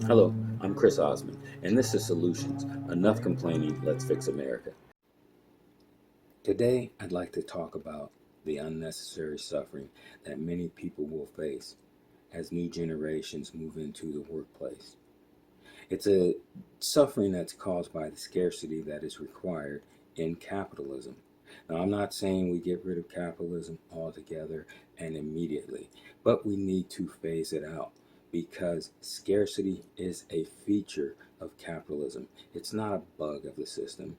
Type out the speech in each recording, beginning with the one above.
Hello, I'm Chris Ossman, and this is Solutions. Enough complaining, let's fix America. Today, I'd like to talk about the unnecessary suffering that many people will face as new generations move into the workplace. It's a suffering that's caused by the scarcity that is required in capitalism. Now, I'm not saying we get rid of capitalism altogether and immediately, but we need to phase it out because scarcity is a feature of capitalism. It's not a bug of the system.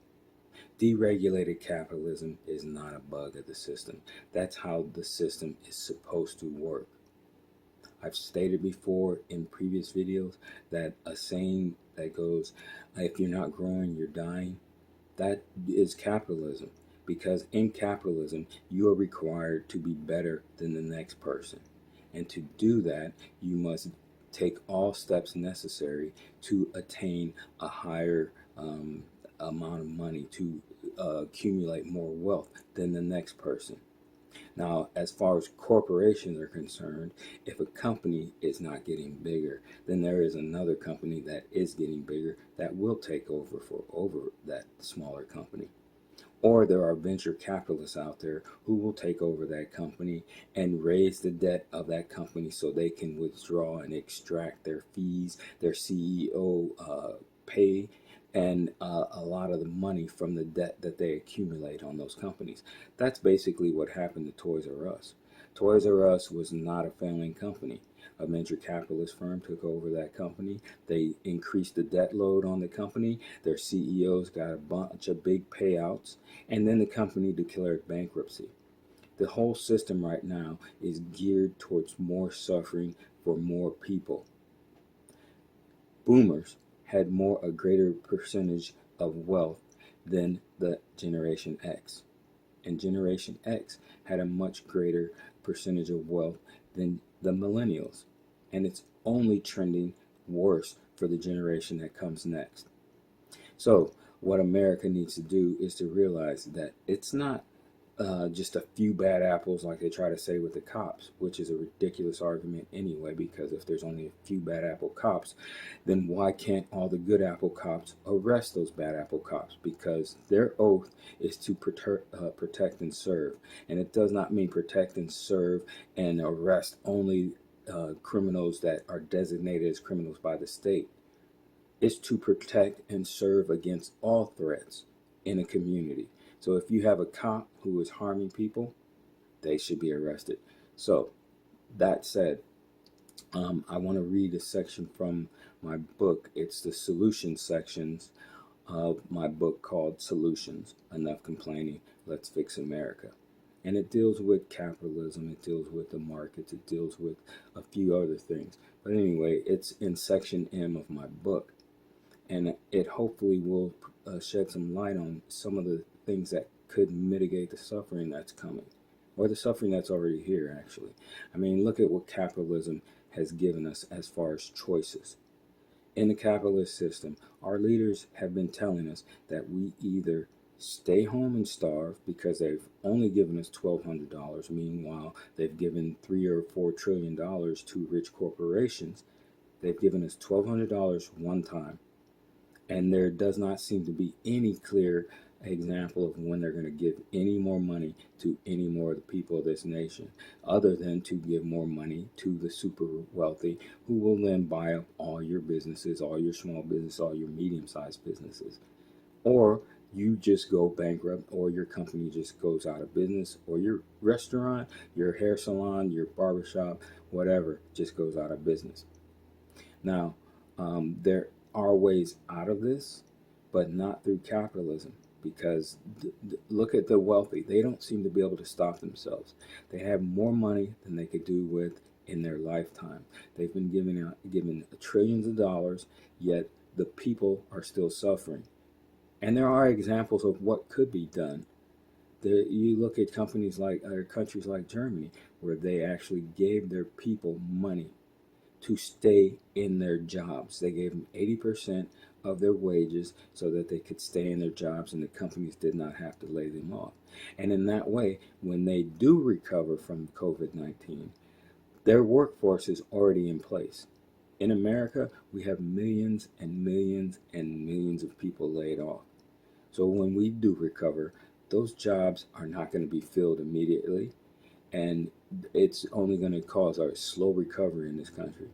Deregulated capitalism is not a bug of the system. That's how the system is supposed to work. I've stated before in previous videos that a saying that goes, if you're not growing, you're dying, that is capitalism. Because in capitalism, you are required to be better than the next person. And to do that, you must take all steps necessary to attain a higher amount of money, to accumulate more wealth than the next person. Now, as far as corporations are concerned, if a company is not getting bigger, then there is another company that is getting bigger that will take over that smaller company. Or there are venture capitalists out there who will take over that company and raise the debt of that company so they can withdraw and extract their fees, their CEO pay, and a lot of the money from the debt that they accumulate on those companies. That's basically what happened to Toys R Us. Toys R Us was not a failing company. A venture capitalist firm took over that company. They increased the debt load on the company. Their CEOs got a bunch of big payouts, and then the company declared bankruptcy. The whole system right now is geared towards more suffering for more people. Boomers had a greater percentage of wealth than the Generation X. And Generation X had a much greater percentage of wealth than the millennials. And it's only trending worse for the generation that comes next. So what America needs to do is to realize that it's not just a few bad apples like they try to say with the cops, which is a ridiculous argument anyway, because if there's only a few bad apple cops, then why can't all the good apple cops arrest those bad apple cops? Because their oath is to protect and serve. And it does not mean protect and serve and arrest only criminals that are designated as criminals by the state. It's to protect and serve against all threats in a community. So if you have a cop who is harming people, they should be arrested. So that said, I want to read a section from my book. It's the solutions sections of my book called Solutions. Enough complaining, let's fix America. And it deals with capitalism, it deals with the markets, it deals with a few other things. But anyway, it's in section M of my book. And it hopefully will shed some light on some of the things that could mitigate the suffering that's coming, or the suffering that's already here, actually. I mean, look at what capitalism has given us as far as choices. In the capitalist system, our leaders have been telling us that we either stay home and starve because they've only given us $1,200. Meanwhile, they've given $3 or $4 trillion to rich corporations. They've given us $1,200 one time. And there does not seem to be any clear example of when they're going to give any more money to any more of the people of this nation, other than to give more money to the super wealthy, who will then buy up all your businesses, all your small business, all your medium-sized businesses. Or you just go bankrupt, or your company just goes out of business, or your restaurant, your hair salon, your barbershop, whatever, just goes out of business. Now, there are ways out of this, but not through capitalism, because look at the wealthy. They don't seem to be able to stop themselves. They have more money than they could do with in their lifetime. They've been given trillions of dollars, yet the people are still suffering. And there are examples of what could be done. You look at countries like Germany, where they actually gave their people money to stay in their jobs. They gave them 80% of their wages so that they could stay in their jobs and the companies did not have to lay them off. And in that way, when they do recover from COVID-19, their workforce is already in place. In America, we have millions and millions and millions of people laid off. So when we do recover, those jobs are not going to be filled immediately, and it's only going to cause a slow recovery in this country.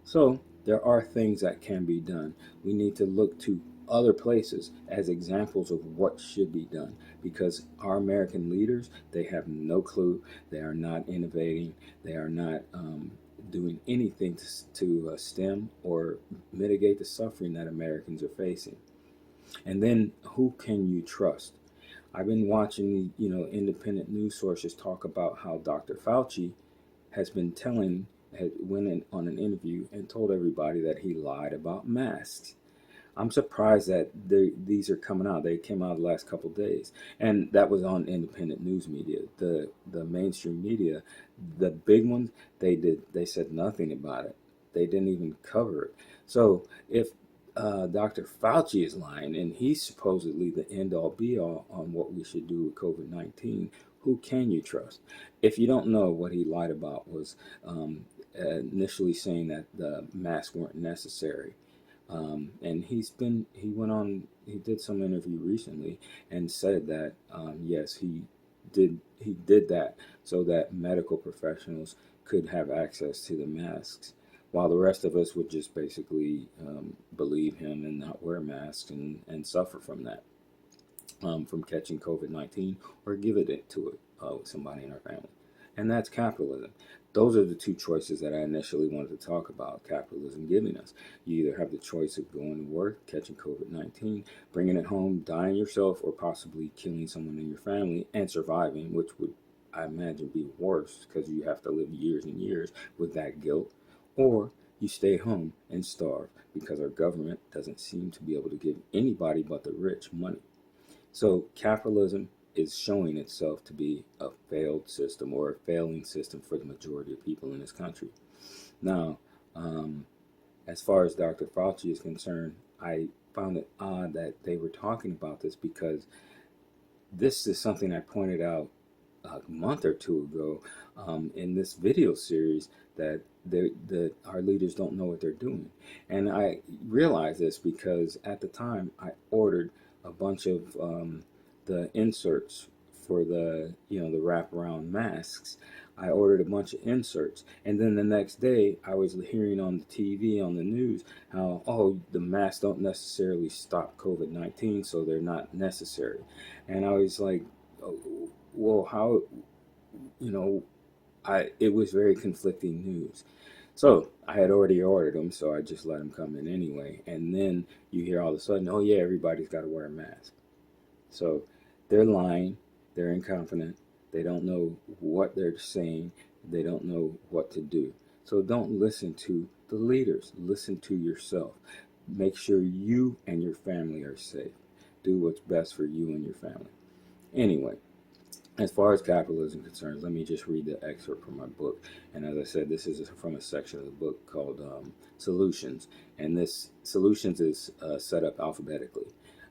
So there are things that can be done. We need to look to other places as examples of what should be done, because our American leaders, they have no clue. They are not innovating. They are not doing anything to stem or mitigate the suffering that Americans are facing. And then who can you trust? I've been watching, independent news sources talk about how Dr. Fauci has been had went in on an interview and told everybody that he lied about masks. I'm surprised that these are coming out. They came out the last couple of days, and that was on independent news media. The mainstream media, the big ones, they said nothing about it. They didn't even cover it. So if Dr. Fauci is lying, and he's supposedly the end all be all on what we should do with COVID-19, who can you trust? If you don't know, what he lied about was initially saying that the masks weren't necessary. And he did some interview recently and said that, yes, he did that so that medical professionals could have access to the masks, while the rest of us would just basically believe him and not wear masks and suffer from that, from catching COVID-19 or give it to somebody in our family. And that's capitalism. Those are the two choices that I initially wanted to talk about capitalism giving us. You either have the choice of going to work, catching COVID-19, bringing it home, dying yourself, or possibly killing someone in your family and surviving, which would, I imagine, be worse because you have to live years and years with that guilt. Or you stay home and starve because our government doesn't seem to be able to give anybody but the rich money. So capitalism is showing itself to be a failed system, or a failing system for the majority of people in this country. Now, as far as Dr. Fauci is concerned, I found it odd that they were talking about this, because this is something I pointed out a month or two ago in this video series, that our leaders don't know what they're doing. And I realized this because at the time I ordered a bunch of the inserts for the wraparound masks. I ordered a bunch of inserts, and then the next day I was hearing on the TV, on the news, how, oh, the masks don't necessarily stop COVID-19, so they're not necessary. And I was like, oh, well, how, it was very conflicting news. So I had already ordered them, so I just let them come in anyway. And then you hear all of a sudden, oh yeah, everybody's got to wear a mask. So they're lying, they're incompetent, they don't know what they're saying, they don't know what to do. So don't listen to the leaders, listen to yourself. Make sure you and your family are safe. Do what's best for you and your family. Anyway, as far as capitalism concerns, let me just read the excerpt from my book. And as I said, this is from a section of the book called Solutions. And this Solutions is set up alphabetically.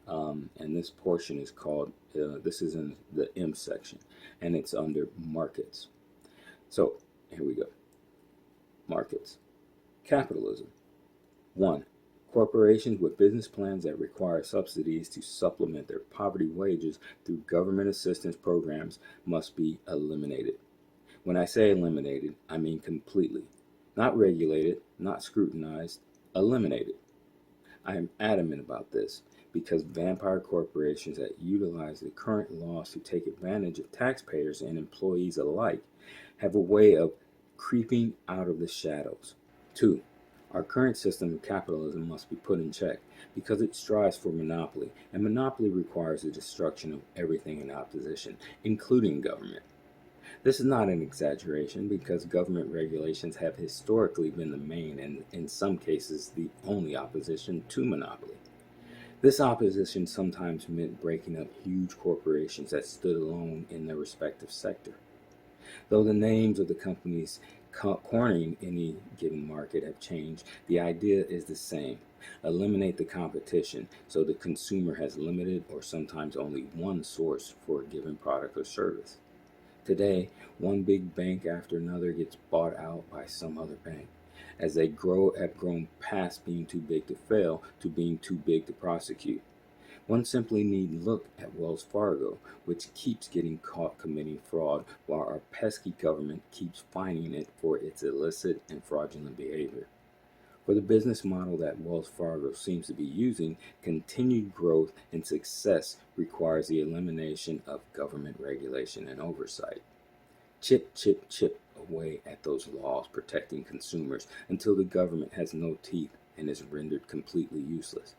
And this portion is called, this is in the M section, and it's under Markets. So here we go. Markets. Capitalism. 1. Corporations with business plans that require subsidies to supplement their poverty wages through government assistance programs must be eliminated. When I say eliminated, I mean completely. Not regulated, not scrutinized, eliminated. I am adamant about this because vampire corporations that utilize the current laws to take advantage of taxpayers and employees alike have a way of creeping out of the shadows. 2. Our current system of capitalism must be put in check because it strives for monopoly, and monopoly requires the destruction of everything in opposition, including government. This is not an exaggeration because government regulations have historically been the main and, in some cases, the only opposition to monopoly. This opposition sometimes meant breaking up huge corporations that stood alone in their respective sector. Though the names of the companies cornering any given market have changed, the idea is the same. Eliminate the competition so the consumer has limited or sometimes only one source for a given product or service. Today, one big bank after another gets bought out by some other bank. as they have grown past being too big to fail to being too big to prosecute. One simply need look at Wells Fargo, which keeps getting caught committing fraud while our pesky government keeps fining it for its illicit and fraudulent behavior. For the business model that Wells Fargo seems to be using, continued growth and success requires the elimination of government regulation and oversight. Chip, chip, chip away at those laws protecting consumers until the government has no teeth and is rendered completely useless.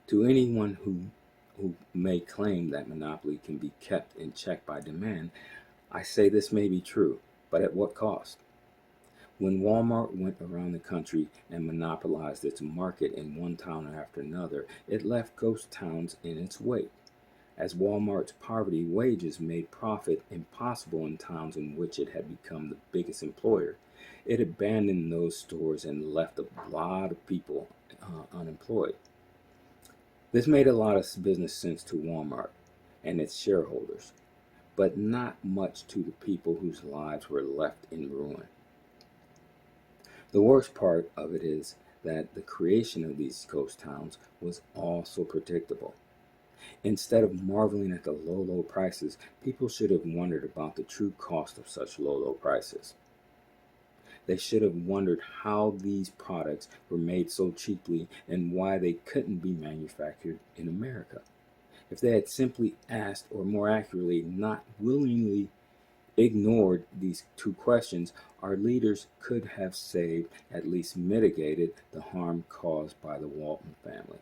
To anyone who may claim that monopoly can be kept in check by demand, I say this may be true, but at what cost? When Walmart went around the country and monopolized its market in one town after another, it left ghost towns in its wake. As Walmart's poverty wages made profit impossible in towns in which it had become the biggest employer, it abandoned those stores and left a lot of people unemployed. This made a lot of business sense to Walmart and its shareholders, but not much to the people whose lives were left in ruin. The worst part of it is that the creation of these ghost towns was all so predictable. Instead of marveling at the low prices, people should have wondered about the true cost of such low prices. They should have wondered how these products were made so cheaply and why they couldn't be manufactured in America. If they had simply asked, or more accurately, not willingly ignored these two questions, our leaders could have saved, at least mitigated, the harm caused by the Walton family.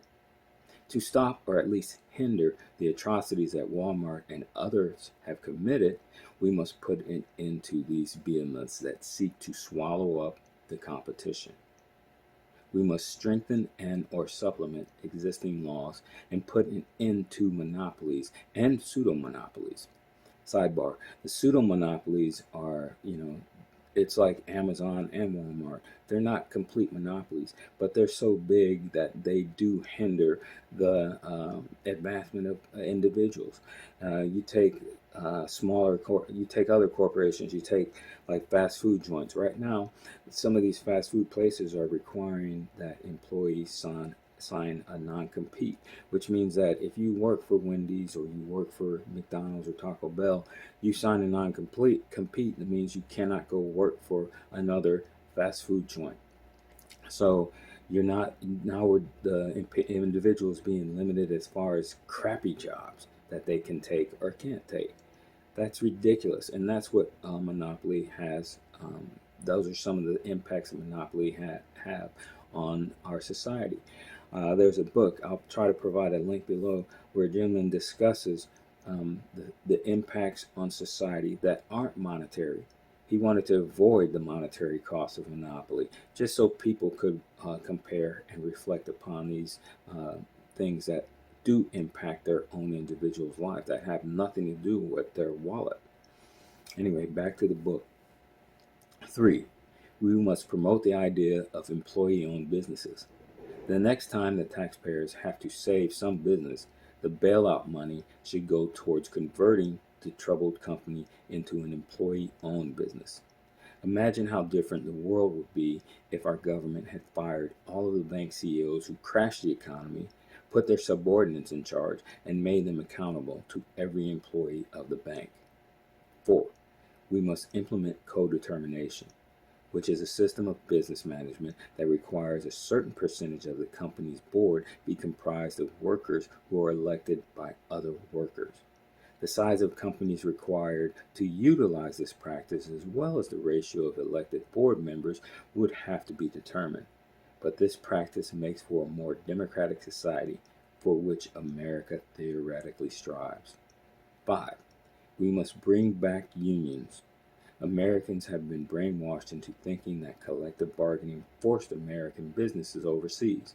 To stop or at least hinder the atrocities that Walmart and others have committed, we must put an end to these behemoths that seek to swallow up the competition. We must strengthen and or supplement existing laws and put an end to monopolies and pseudo-monopolies. Sidebar, the pseudo-monopolies are, it's like Amazon and Walmart. They're not complete monopolies, but they're so big that they do hinder the advancement of individuals. You take you take other corporations, you take like fast food joints. Right now, some of these fast food places are requiring that employees sign a non-compete, which means that if you work for Wendy's or you work for McDonald's or Taco Bell, you sign a non-compete. That means you cannot go work for another fast food joint. So you're not now the individuals being limited as far as crappy jobs that they can take or can't take. That's ridiculous, and that's what monopoly has. Those are some of the impacts that monopoly have on our society. There's a book, I'll try to provide a link below, where a gentleman discusses the impacts on society that aren't monetary. He wanted to avoid the monetary cost of monopoly, just so people could compare and reflect upon these things that do impact their own individual's life, that have nothing to do with their wallet. Anyway, back to the book. 3. We must promote the idea of employee-owned businesses. The next time the taxpayers have to save some business, the bailout money should go towards converting the troubled company into an employee-owned business. Imagine how different the world would be if our government had fired all of the bank CEOs who crashed the economy, put their subordinates in charge, and made them accountable to every employee of the bank. 4. We must implement co-determination, which is a system of business management that requires a certain percentage of the company's board be comprised of workers who are elected by other workers. The size of companies required to utilize this practice, as well as the ratio of elected board members, would have to be determined. But this practice makes for a more democratic society, for which America theoretically strives. 5. We must bring back unions. Americans have been brainwashed into thinking that collective bargaining forced American businesses overseas,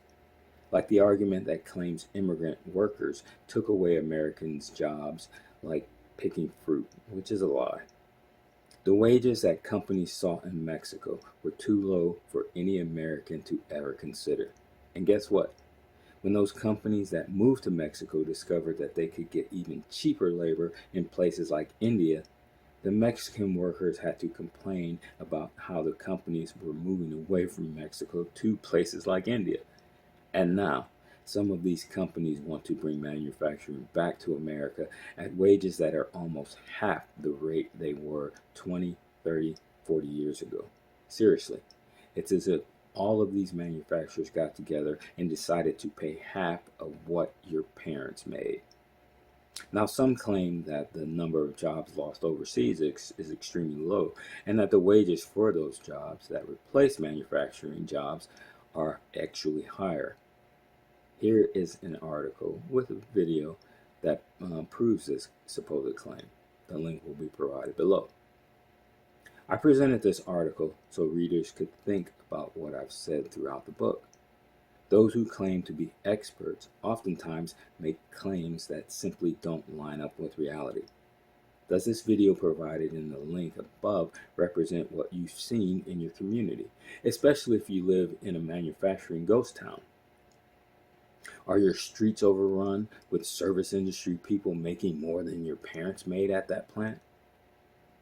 like the argument that claims immigrant workers took away Americans' jobs like picking fruit, which is a lie. The wages that companies sought in Mexico were too low for any American to ever consider. And guess what? When those companies that moved to Mexico discovered that they could get even cheaper labor in places like India, The Mexican workers had to complain about how the companies were moving away from Mexico to places like India. And now, some of these companies want to bring manufacturing back to America at wages that are almost half the rate they were 20, 30, 40 years ago. Seriously, it's as if all of these manufacturers got together and decided to pay half of what your parents made. Now, some claim that the number of jobs lost overseas is extremely low, and that the wages for those jobs that replace manufacturing jobs are actually higher. Here is an article with a video that proves this supposed claim. The link will be provided below. I presented this article so readers could think about what I've said throughout the book. Those who claim to be experts oftentimes make claims that simply don't line up with reality. Does this video provided in the link above represent what you've seen in your community, especially if you live in a manufacturing ghost town? Are your streets overrun with service industry people making more than your parents made at that plant?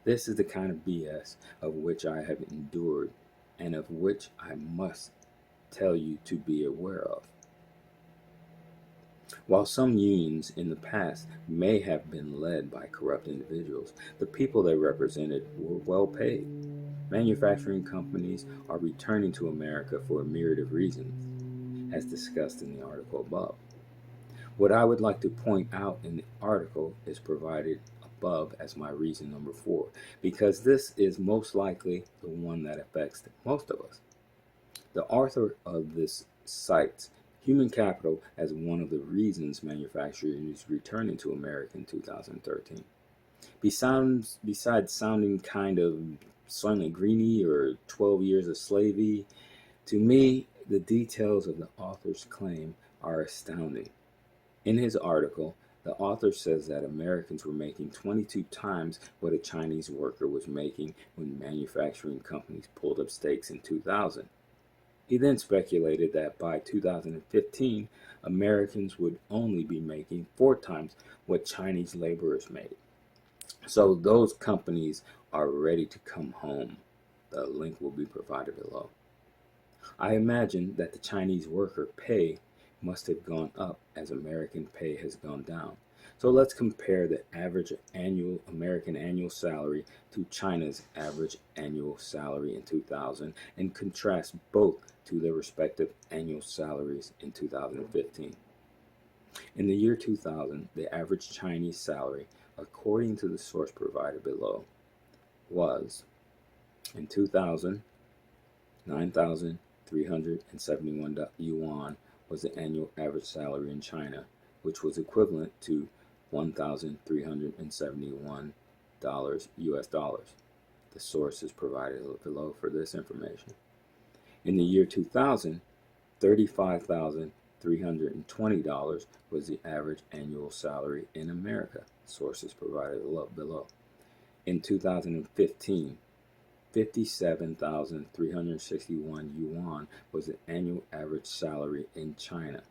This is the kind of BS of which I have endured and of which I must tell you to be aware of. While some unions in the past may have been led by corrupt individuals, the people they represented were well paid. Manufacturing companies are returning to America for a myriad of reasons, as discussed in the article above. What I would like to point out in the article is provided above as my reason number 4, because this is most likely the one that affects most of us. The author of this cites human capital as one of the reasons manufacturing is returning to America in 2013. Besides sounding kind of Soylent Greeny or 12 Years a Slavey, to me, the details of the author's claim are astounding. In his article, the author says that Americans were making 22 times what a Chinese worker was making when manufacturing companies pulled up stakes in 2000. He then speculated that by 2015, Americans would only be making 4 times what Chinese laborers made. So those companies are ready to come home. The link will be provided below. I imagine that the Chinese worker pay must have gone up as American pay has gone down. So let's compare the average American annual salary to China's average annual salary in 2000 and contrast both to their respective annual salaries in 2015. In the year 2000, the average Chinese salary, according to the source provided below, was, in 2000, 9,371 yuan was the annual average salary in China, which was equivalent to $1,371 US dollars. The source is provided below for this information. In the year 2000, $35,320 was the average annual salary in America. Sources provided below. In 2015, 57,361 yuan was the annual average salary in China.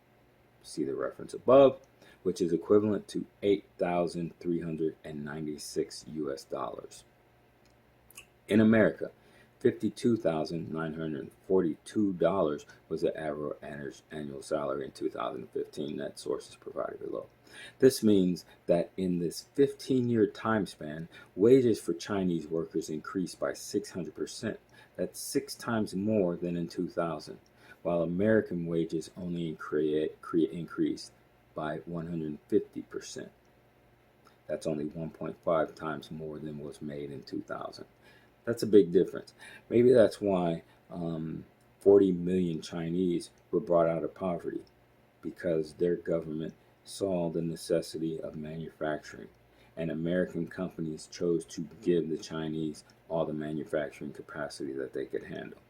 See the reference above, which is equivalent to 8,396 US dollars. In America, $52,942 was the average annual salary in 2015. That source is provided below. This means that in this 15-year time span, wages for Chinese workers increased by 600%. That's 6 times more than in 2000, while American wages only increased by 150%. That's only 1.5 times more than was made in 2000. That's a big difference. Maybe that's why 40 million Chinese were brought out of poverty, because their government saw the necessity of manufacturing, and American companies chose to give the Chinese all the manufacturing capacity that they could handle.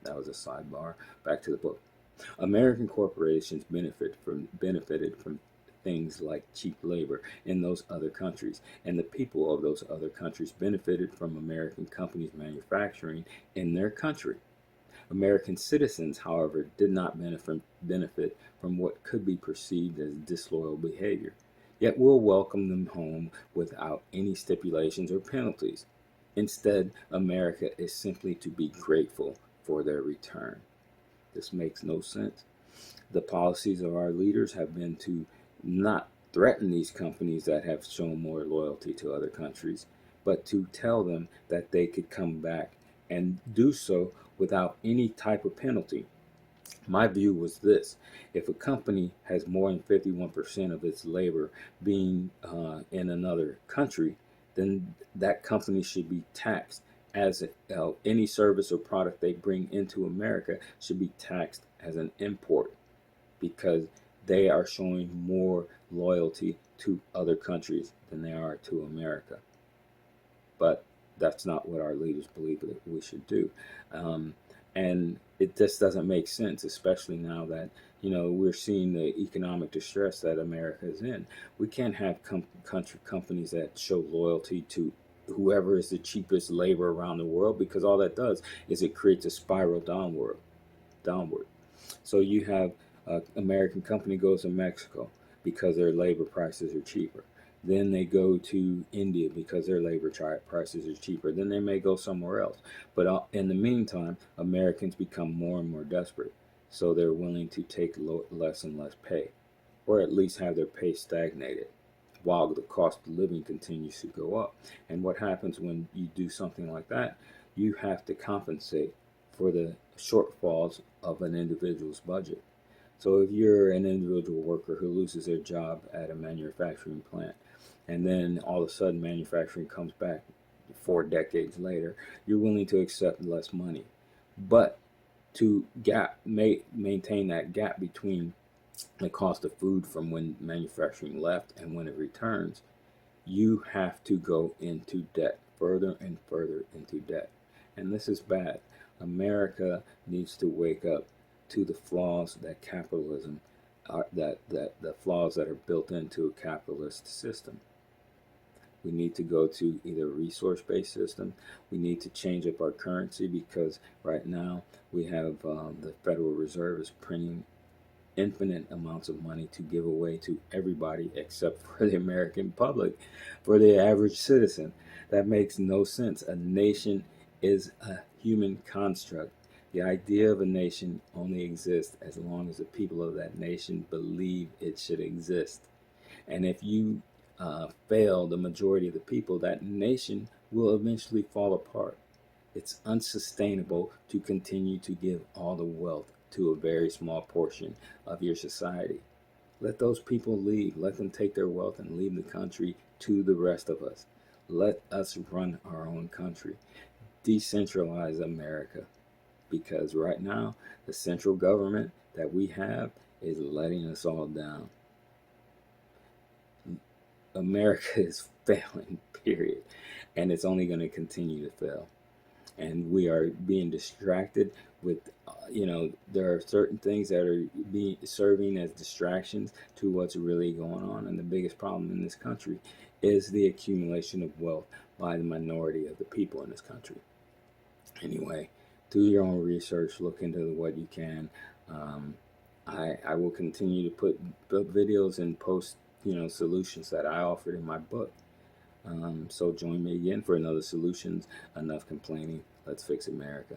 That was a sidebar. Back to the book. American corporations benefited from things like cheap labor in those other countries, and the people of those other countries benefited from American companies manufacturing in their country. American citizens, however, did not benefit from what could be perceived as disloyal behavior. yet we'll welcome them home without any stipulations or penalties. Instead, America is simply to be grateful for their return. This makes no sense. The policies of our leaders have been to not threaten these companies that have shown more loyalty to other countries, but to tell them that they could come back and do so without any type of penalty. My view was this: if a company has more than 51% of its labor being in another country, then that company should be taxed as any service or product they bring into America should be taxed as an import, because they are showing more loyalty to other countries than they are to America. But that's not what our leaders believe that we should do. Um, and it just doesn't make sense, especially now that we're seeing the economic distress that America is in. We can't have country companies that show loyalty to whoever is the cheapest labor around the world, because all that does is it creates a spiral downward. So you have an American company goes to Mexico because their labor prices are cheaper. Then they go to India because their labor prices are cheaper. Then they may go somewhere else. But in the meantime, Americans become more and more desperate. So they're willing to take less and less pay, or at least have their pay stagnated while the cost of living continues to go up. And what happens when you do something like that? You have to compensate for the shortfalls of an individual's budget. So if you're an individual worker who loses their job at a manufacturing plant, and then all of a sudden manufacturing comes back 4 decades later, you're willing to accept less money. But to maintain that gap between the cost of food from when manufacturing left and when it returns, you have to go into debt, further and further into debt. And this is bad. America needs to wake up to the flaws that capitalism are, that the flaws that are built into a capitalist system. We need to go to either a resource-based system. We need to change up our currency, because right now we have the Federal Reserve is printing infinite amounts of money to give away to everybody except for the American public, for the average citizen. That makes no sense. A nation is a human construct. The idea of a nation only exists as long as the people of that nation believe it should exist. And if you fail the majority of the people, that nation will eventually fall apart. It's unsustainable to continue to give all the wealth to a very small portion of your society. Let those people leave. Let them take their wealth and leave the country to the rest of us. Let us run our own country. Decentralize America. Because right now, the central government that we have is letting us all down. America is failing, period. And it's only going to continue to fail. And we are being distracted with, there are certain things that are being serving as distractions to what's really going on. And the biggest problem in this country is the accumulation of wealth by the minority of the people in this country. Anyway, do your own research, look into what you can. I will continue to put videos and post, solutions that I offered in my book. So join me again for another Solutions Enough Complaining. Let's fix America.